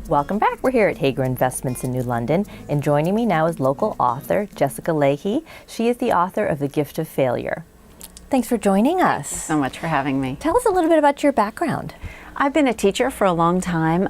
Welcome back. We're here at Hager Investments in New London, and joining me now is local author Jessica Lahey. She is the author of The Gift of Failure. Thanks for joining us. Thanks so much for having me. Tell us a little bit about your background. I've been a teacher for a long time.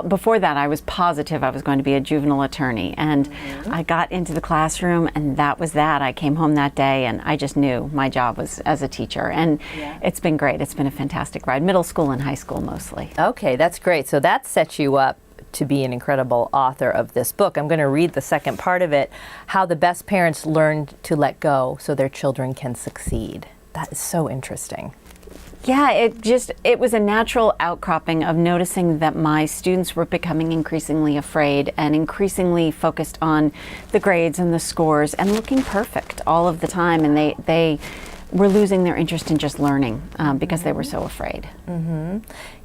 Before that, I was positive I was going to be a juvenile attorney, and I got into the classroom, and that was that. I came home that day, and I just knew my job was as a teacher, and it's been great. It's been a fantastic ride, middle school and high school mostly. Okay, that's great. So that sets you up to be an incredible author of this book. I'm going to read the second part of it, How the Best Parents Learned to Let Go So Their Children Can Succeed. That is so interesting. Yeah, it was a natural outcropping of noticing that my students were becoming increasingly afraid and increasingly focused on the grades and the scores and looking perfect all of the time, and they were losing their interest in just learning because they were so afraid.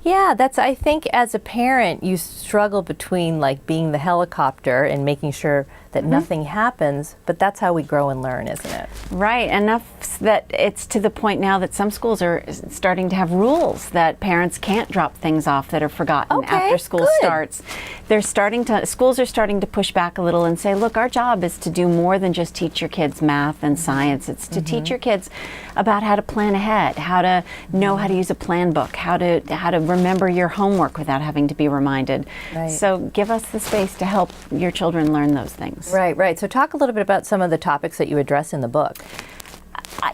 Yeah, I think as a parent, you struggle between like being the helicopter and making sure that nothing happens, but that's how we grow and learn, isn't it? Right, enough that it's to the point now that some schools are starting to have rules that parents can't drop things off that are forgotten after school starts. Schools are starting to push back a little and say, look, our job is to do more than just teach your kids math and science. It's to teach your kids about how to plan ahead, how to know how to use a plan book, how to remember your homework without having to be reminded. Right. So give us the space to help your children learn those things. Right. So talk a little bit about some of the topics that you address in the book.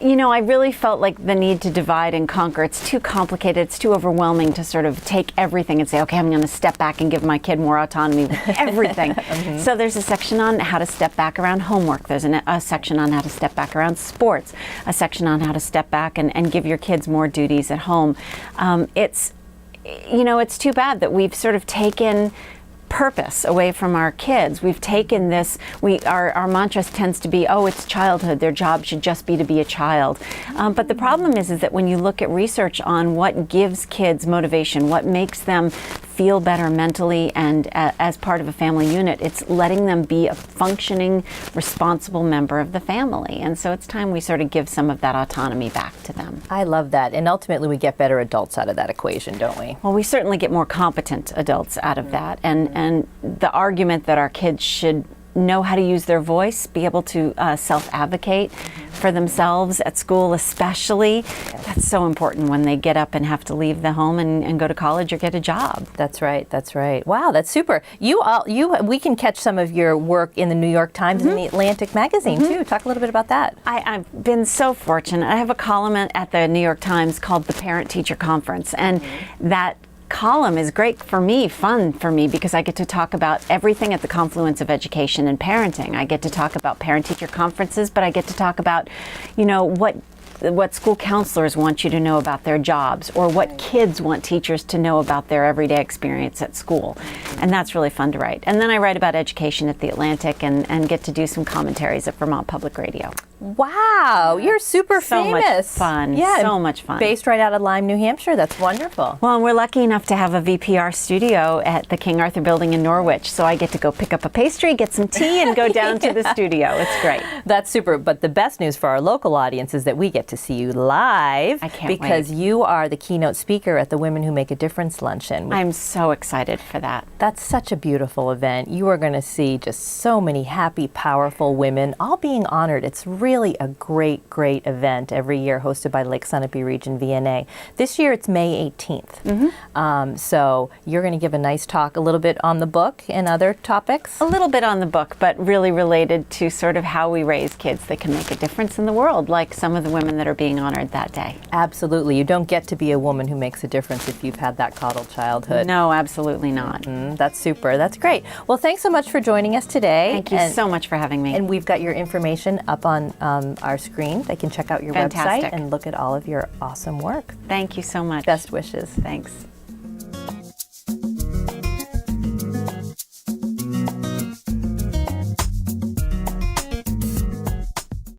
You know, I really felt like the need to divide and conquer. It's too complicated. It's too overwhelming to sort of take everything and say, okay, I'm going to step back and give my kid more autonomy with everything. So there's a section on how to step back around homework. There's a section on how to step back around sports, a section on how to step back and give your kids more duties at home. It's too bad that we've sort of taken purpose away from our kids. We've taken this, our mantra tends to be, oh, it's childhood, their job should just be to be a child. But the problem is that when you look at research on what gives kids motivation, what makes them feel better mentally and as part of a family unit, it's letting them be a functioning, responsible member of the family. And so it's time we sort of give some of that autonomy back to them. I love that. And ultimately we get better adults out of that equation, don't we? Well, we certainly get more competent adults out of that. And the argument that our kids should know how to use their voice, be able to self-advocate for themselves at school especially. That's so important when they get up and have to leave the home and go to college or get a job. That's right. Wow, that's super. We can catch some of your work in the New York Times and the Atlantic magazine too. Talk a little bit about that. I've been so fortunate. I have a column at the New York Times called The Parent-Teacher Conference, and that column is great for me, fun for me, because I get to talk about everything at the confluence of education and parenting. I get to talk about parent-teacher conferences, but I get to talk about, what school counselors want you to know about their jobs, or what kids want teachers to know about their everyday experience at school. And that's really fun to write. And then I write about education at the Atlantic and get to do some commentaries at Vermont Public Radio. Wow, you're super famous. So much fun. Yeah, so much fun. Based right out of Lyme, New Hampshire. That's wonderful. Well, and we're lucky enough to have a VPR studio at the King Arthur Building in Norwich. So I get to go pick up a pastry, get some tea, and go down to the studio. It's great. That's super. But the best news for our local audience is that we get to see you live. I can't because wait. You are the keynote speaker at the Women Who Make a Difference luncheon. I'm so excited for that. That's such a beautiful event. You are going to see just so many happy, powerful women all being honored. It's really a great event every year hosted by Lake Sunapee Region VNA. This year it's May 18th. So you're going to give a nice talk a little bit on the book and other topics? A little bit on the book, but really related to sort of how we raise kids that can make a difference in the world, like some of the women that are being honored that day. Absolutely. You don't get to be a woman who makes a difference if you've had that coddled childhood. No, absolutely not. That's super. That's great. Well, thanks so much for joining us today. Thank you so much for having me. And we've got your information up on our screen. They can check out your website and look at all of your awesome work. Thank you so much. Best wishes. Thanks.